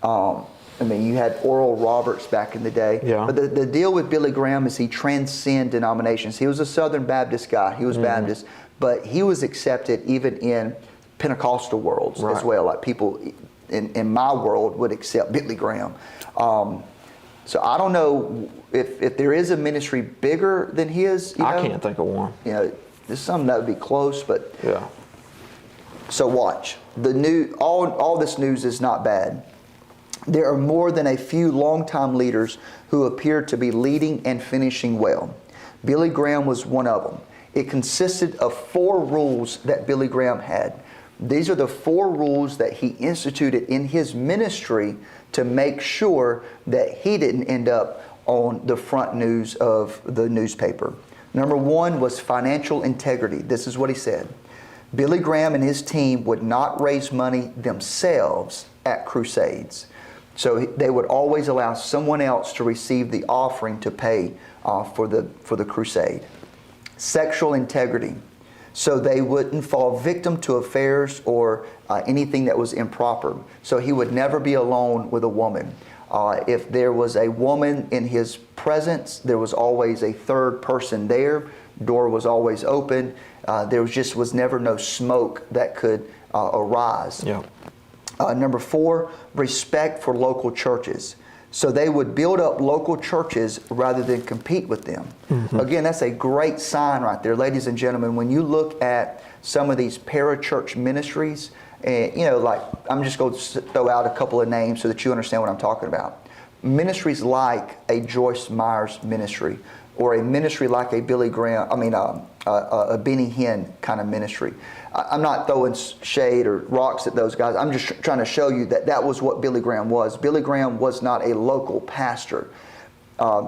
I mean, you had Oral Roberts back in the day. Yeah. But the deal with Billy Graham is he transcended denominations. He was a Southern Baptist guy. He was Baptist. But he was accepted even in Pentecostal worlds as well. Like people in my world would accept Billy Graham. So I don't know if there is a ministry bigger than his. I can't think of one. You know, there's some that would be close, but yeah. So watch all this news is not bad. There are more than a few longtime leaders who appear to be leading and finishing well. Billy Graham was one of them. It consisted of 4 rules that Billy Graham had. These are the 4 rules that he instituted in his ministry to make sure that he didn't end up on the front news of the newspaper. Number 1 was financial integrity. This is what he said. Billy Graham and his team would not raise money themselves at crusades. So they would always allow someone else to receive the offering to pay for the crusade. Sexual integrity. So they wouldn't fall victim to affairs or anything that was improper. So he would never be alone with a woman. If there was a woman in his presence, there was always a third person there. Door was always open. There was never no smoke that could arise. Yeah. Number 4, respect for local churches. So they would build up local churches rather than compete with them. Again, that's a great sign right there, ladies and gentlemen. When you look at some of these parachurch ministries, like I'm just going to throw out a couple of names so that you understand what I'm talking about. Ministries like a Joyce Meyer's ministry, or a ministry like a Billy Graham, a Benny Hinn kind of ministry. I'm not throwing shade or rocks at those guys. I'm just trying to show you that was what Billy Graham was. Billy Graham was not a local pastor.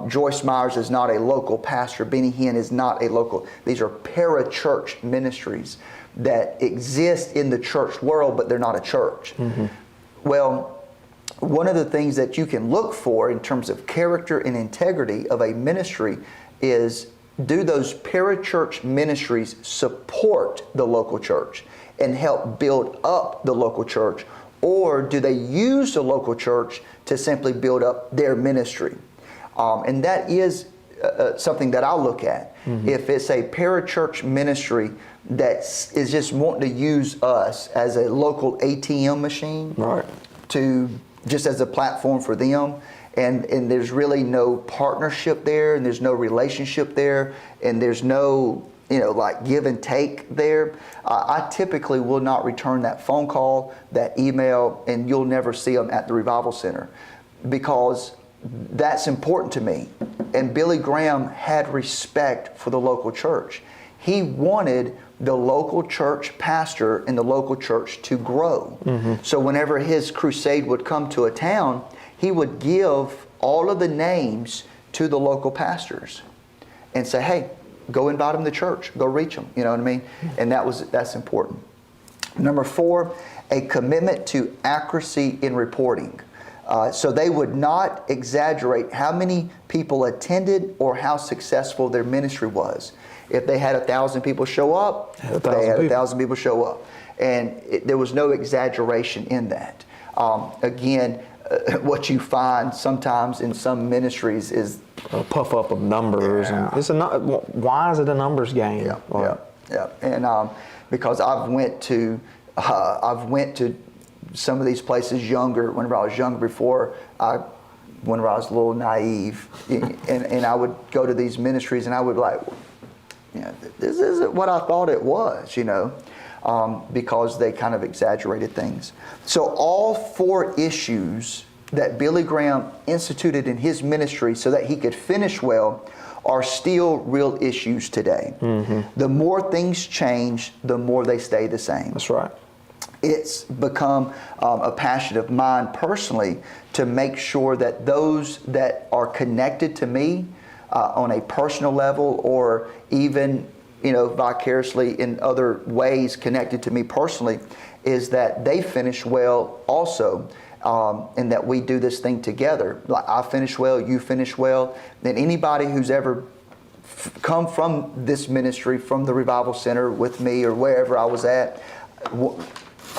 Joyce Myers is not a local pastor. Benny Hinn is not a local. These are parachurch ministries that exist in the church world, but they're not a church. Well, one of the things that you can look for in terms of character and integrity of a ministry is, do those parachurch ministries support the local church and help build up the local church? Or do they use the local church to simply build up their ministry? And that is something that I'll look at. If it's a parachurch ministry that is just wanting to use us as a local ATM machine, to just as a platform for them, and there's really no partnership there, and there's no relationship there, and there's no like give and take there, I typically will not return that phone call, that email, and you'll never see them at the Revival Center, because that's important to me. And Billy Graham had respect for the local church. He wanted the local church pastor and the local church to grow. So whenever his crusade would come to a town, he would give all of the names to the local pastors and say, hey, go invite them to church, go reach them, you know what I mean? And that's important. Number 4, a commitment to accuracy in reporting. So they would not exaggerate how many people attended or how successful their ministry was. If they had 1,000 people show up, they had 1,000 people show up. And there was no exaggeration in that. Again, what you find sometimes in some ministries is a puff up of numbers. And why is it a numbers game? Yeah. And because I've went to some of these places whenever I was younger, whenever I was a little naive, and I would go to these ministries and I would this isn't what I thought it was, because they kind of exaggerated things. So all 4 issues that Billy Graham instituted in his ministry so that he could finish well are still real issues today. The more things change, the more they stay the same. That's right. It's become a passion of mine personally to make sure that those that are connected to me on a personal level, or even vicariously in other ways connected to me personally, is that they finish well also, and that we do this thing together. Like I finish well, you finish well. Then anybody who's ever come from this ministry, from the Revival Center with me or wherever I was at,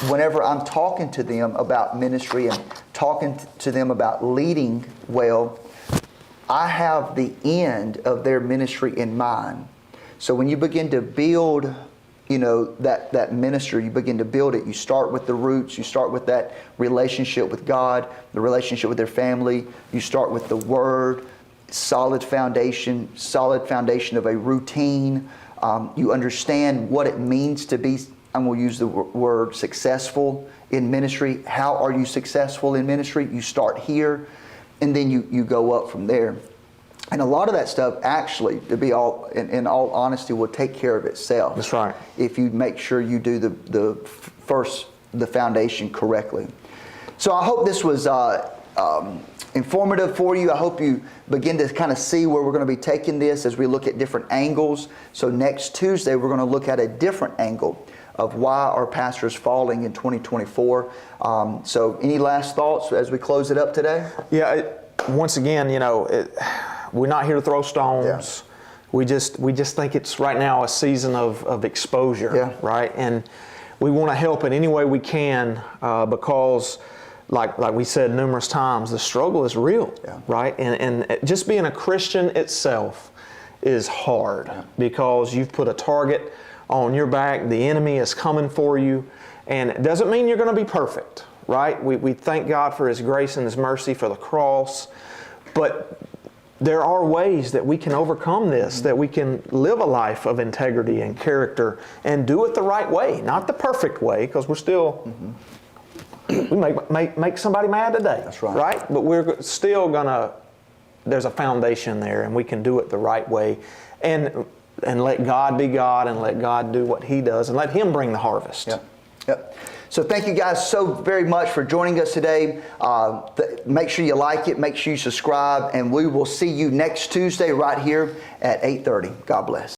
whenever I'm talking to them about ministry and talking to them about leading well, I have the end of their ministry in mind. So when you begin to build, that ministry, you begin to build it. You start with the roots. You start with that relationship with God, the relationship with their family. You start with the Word, solid foundation of a routine. You understand what it means to be, I'm going to use the word successful in ministry. How are you successful in ministry? You start here, and then you go up from there. And a lot of that stuff actually, to be in all honesty, will take care of itself. That's right. If you make sure you do the foundation correctly. So I hope this was informative for you. I hope you begin to kind of see where we're going to be taking this as we look at different angles. So next Tuesday, we're going to look at a different angle of why our pastor is falling in 2024. So any last thoughts as we close it up today? Yeah, once again, we're not here to throw stones. Yeah. We just think it's right now a season of exposure, right? And we want to help in any way we can because, like we said numerous times, the struggle is real, right? And just being a Christian itself is hard because you've put a target on your back. The enemy is coming for you, and it doesn't mean you're going to be perfect, right? We thank God for His grace and His mercy for the cross, but there are ways that we can overcome this, that we can live a life of integrity and character and do it the right way, not the perfect way, because we're still, we make somebody mad today. That's right. Right? But we're still gonna, there's a foundation there, and we can do it the right way, and let God be God, and let God do what He does, and let Him bring the harvest. Yep. So thank you guys so very much for joining us today. Make sure you like it, make sure you subscribe, and we will see you next Tuesday right here at 8:30. God bless.